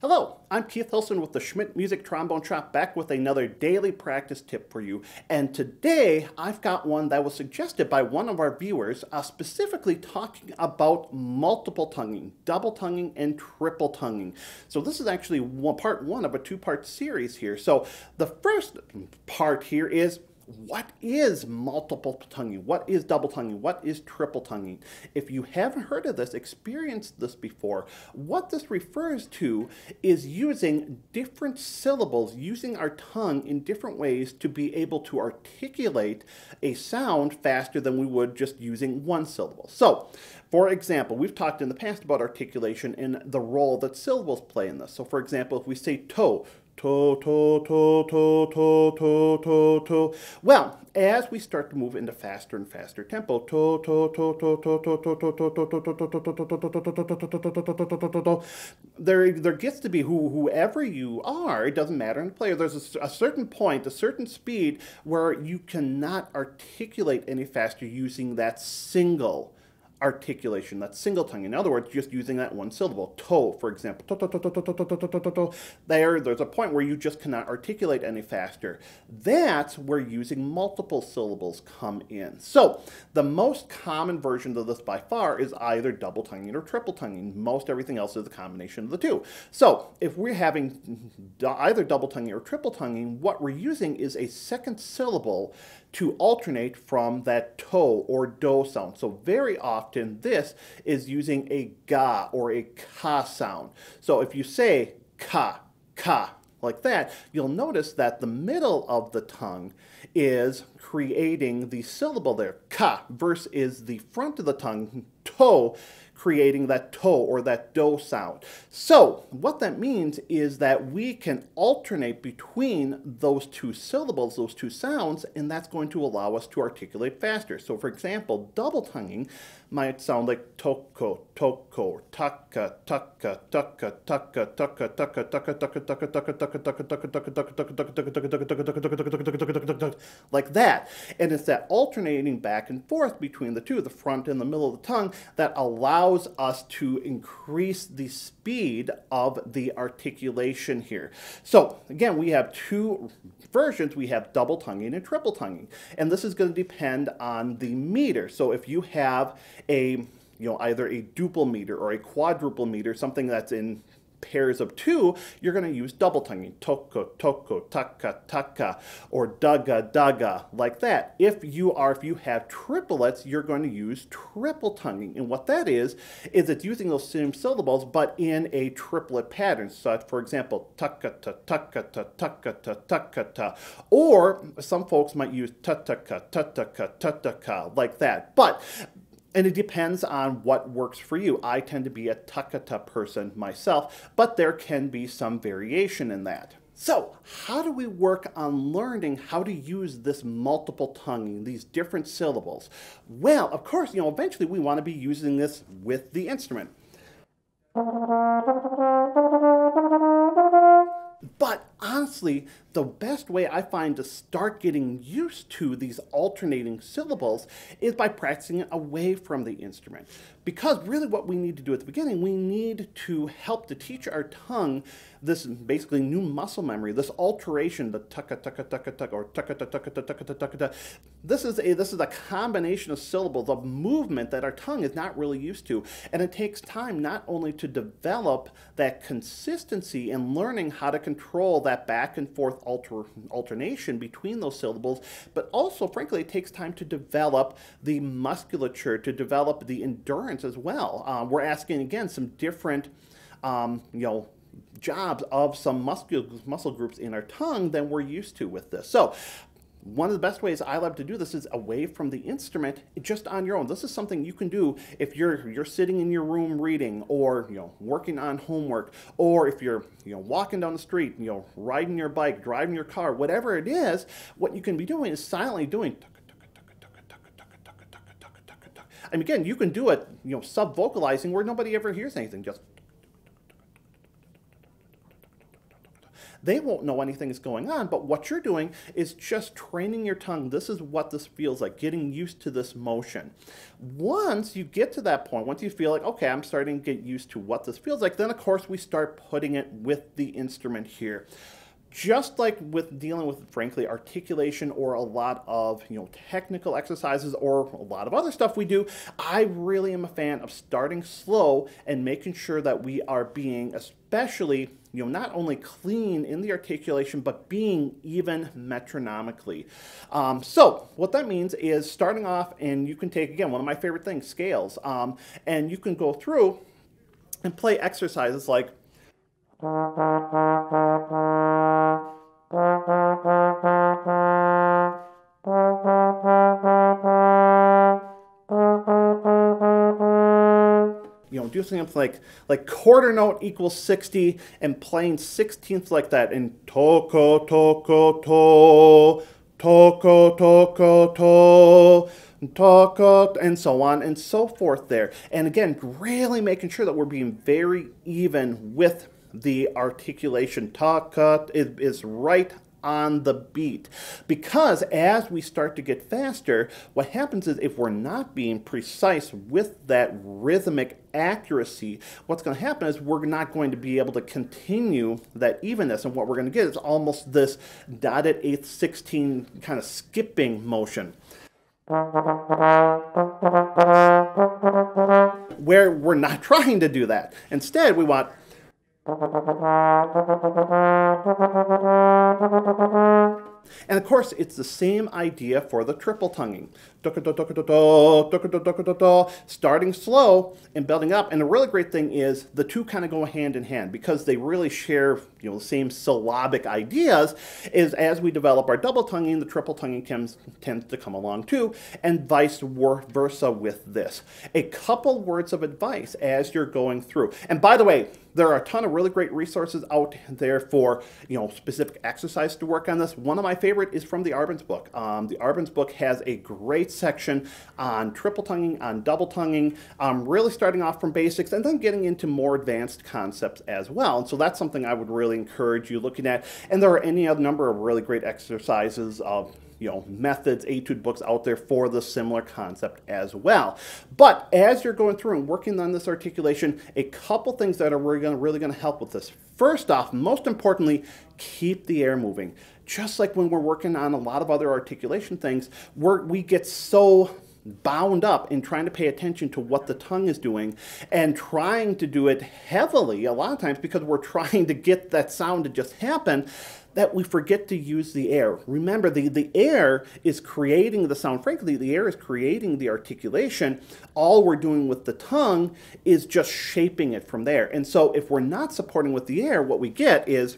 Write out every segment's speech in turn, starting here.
Hello, I'm Keith Hilson with the Schmidt Music Trombone Shop, back with another daily practice tip for you. And today I've got one that was suggested by one of our viewers, specifically talking about multiple tonguing, double tonguing and triple tonguing. So this is actually part one of a two-part series here. So the first part here is, what is multiple tonguing? What is double tonguing? What is triple tonguing? If you haven't heard of this, experienced this before, what this refers to is using different syllables, using our tongue in different ways to be able to articulate a sound faster than we would just using one syllable. So, for example, we've talked in the past about articulation and the role that syllables play in this. So, for example, if we say toe, to, to, to, to, to, to, to, to. Well, as we start to move into faster and faster tempo, to, to, to, to, to, to, to, to, to, there gets to be whoever you are, it doesn't matter in the player, there's a certain point, a certain speed where you cannot articulate any faster using that single articulation, that single tongue. In other words, just using that one syllable. Toe, for example. There's a point where you just cannot articulate any faster. That's where using multiple syllables come in. So the most common version of this by far is either double tonguing or triple tonguing. Most everything else is a combination of the two. So if we're having either double tonguing or triple tonguing, what we're using is a second syllable to alternate from that toe or do sound. So very often this is using a ga or a ka sound. So if you say ka, ka, like that, you'll notice that the middle of the tongue is creating the syllable there, ka, versus the front of the tongue, to, creating that to or that do sound. So what that means is that we can alternate between those two syllables, those two sounds, and that's going to allow us to articulate faster. So for example, double tonguing might sound like toko, toko, taka, taka, taka, taka, taka, taka, taka, taka, taka, taka, taka, taka, taka, like that. And it's that alternating back and forth between the two, the front and the middle of the tongue, that allows us to increase the speed of the articulation here. So again, we have two versions. We have double tonguing and triple tonguing, and this is going to depend on the meter. So if you have a either a duple meter or a quadruple meter, something that's in pairs of two, you're going to use double tonguing, toko, toko, taka, taka, or daga, daga, like that. If you have triplets, you're going to use triple tonguing, and what that is it's using those same syllables but in a triplet pattern. So for example, taka ta, taka ta, taka ta, taka ta, or some folks might use tataka, tataka, tataka, like that. And it depends on what works for you. I tend to be a takata person myself, but there can be some variation in that. So how do we work on learning how to use this multiple tonguing, these different syllables? Well, of course, eventually we want to be using this with the instrument. But honestly, the best way I find to start getting used to these alternating syllables is by practicing it away from the instrument. Because really what we need to do at the beginning, we need to help to teach our tongue this basically new muscle memory, this alteration, the taka taka taka taka or taka taka taka taka taka. This is a combination of syllables of movement that our tongue is not really used to, and it takes time not only to develop that consistency in learning how to control that back and forth alternation between those syllables, but also, frankly, it takes time to develop the musculature, to develop the endurance as well. We're asking, again, some different, jobs of some muscle groups in our tongue than we're used to with this. So one of the best ways I love to do this is away from the instrument, just on your own. This is something you can do if you're sitting in your room reading, or working on homework, or if you're walking down the street, riding your bike, driving your car, whatever it is. What you can be doing is silently doing. And again, you can do it, sub-vocalizing where nobody ever hears anything. Just they won't know anything is going on. But what you're doing is just training your tongue. This is what this feels like, getting used to this motion. Once you get to that point, once you feel like, okay, I'm starting to get used to what this feels like, then of course we start putting it with the instrument here. Just like with dealing with, frankly, articulation or a lot of, technical exercises or a lot of other stuff we do, I really am a fan of starting slow and making sure that we are being especially, not only clean in the articulation, but being even metronomically. So what that means is starting off, and you can take, again, one of my favorite things, scales, and you can go through and play exercises like do something like quarter note equals 60 and playing 16ths like that in toko toko to toko toko to toko, and so on and so forth there. And again, really making sure that we're being very even with the articulation. Taka is right on the beat, because as we start to get faster, what happens is if we're not being precise with that rhythmic accuracy, what's going to happen is we're not going to be able to continue that evenness, and what we're going to get is almost this dotted eighth 16 kind of skipping motion, where we're not trying to do that. Instead, we want and of course, it's the same idea for the triple tonguing. Starting slow and building up. And the really great thing is the two kind of go hand in hand, because they really share the same syllabic ideas. Is as we develop our double tonguing, the triple tonguing tends to come along too, and vice versa with this. A couple words of advice as you're going through. And by the way, there are a ton of really great resources out there for specific exercise to work on this. One of my favorite is from the Arbenz book. The Arbenz book has a great section on triple tonguing, on double tonguing, really starting off from basics and then getting into more advanced concepts as well. And so that's something I would really encourage you looking at. And there are any other number of really great exercises of methods, etude books out there for the similar concept as well. But as you're going through and working on this articulation, a couple things that are really going to help with this. First off, most importantly, keep the air moving. Just like when we're working on a lot of other articulation things, we get so bound up in trying to pay attention to what the tongue is doing and trying to do it heavily a lot of times because we're trying to get that sound to just happen, that we forget to use the air. Remember, the air is creating the sound. Frankly, the air is creating the articulation. All we're doing with the tongue is just shaping it from there. And so if we're not supporting with the air, what we get is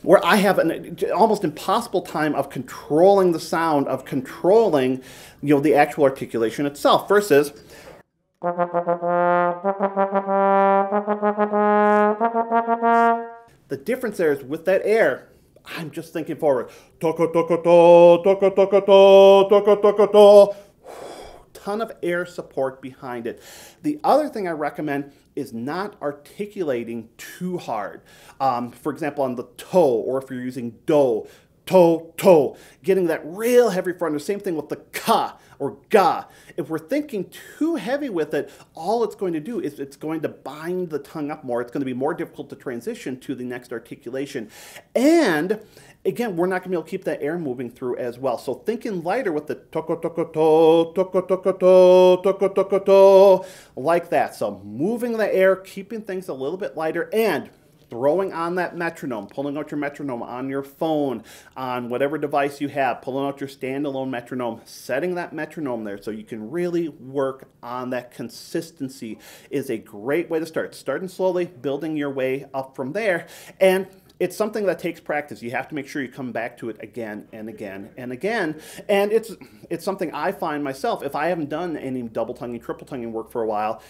where I have an almost impossible time of controlling the sound, of controlling the actual articulation itself, versus the difference there is with that air, I'm just thinking forward. Toko toko to, toko toko to, toko toko to. Ton of air support behind it. The other thing I recommend is not articulating too hard. For example, on the toe, or if you're using do, to, getting that real heavy front. The same thing with the ka or ga. If we're thinking too heavy with it, all it's going to do is it's going to bind the tongue up more. It's going to be more difficult to transition to the next articulation. And again, we're not going to be able to keep that air moving through as well. So thinking lighter with the toko toko to, toko toko to, toko toko to, like that. So moving the air, keeping things a little bit lighter, and throwing on that metronome, pulling out your metronome on your phone, on whatever device you have, pulling out your standalone metronome, setting that metronome there so you can really work on that consistency is a great way to start. Starting slowly, building your way up from there. And it's something that takes practice. You have to make sure you come back to it again and again and again. And it's something I find myself, if I haven't done any double tonguing, triple tonguing work for a while,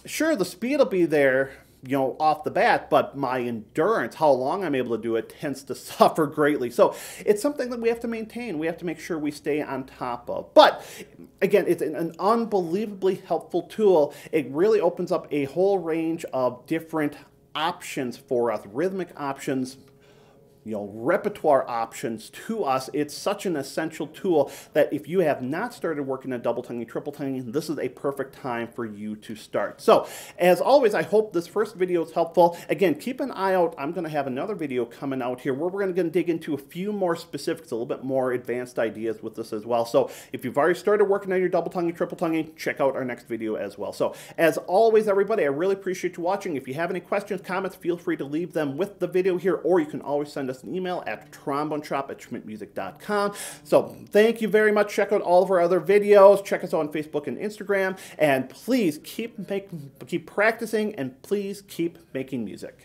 sure, the speed will be there, off the bat, but my endurance, how long I'm able to do it, tends to suffer greatly. So it's something that we have to maintain. We have to make sure we stay on top of. But again, it's an unbelievably helpful tool. It really opens up a whole range of different options for us, rhythmic options, repertoire options to us. It's such an essential tool that if you have not started working on double tonguing, triple tonguing, this is a perfect time for you to start. So, as always, I hope this first video is helpful. Again, keep an eye out. I'm going to have another video coming out here where we're going to dig into a few more specifics, a little bit more advanced ideas with this as well. So, if you've already started working on your double tonguing, triple tonguing, check out our next video as well. So, as always, everybody, I really appreciate you watching. If you have any questions, comments, feel free to leave them with the video here, or you can always send us an email at tromboneshop@schmidtmusic.com. So thank you very much. Check out all of our other videos. Check us out on Facebook and Instagram. And please keep practicing, and please keep making music.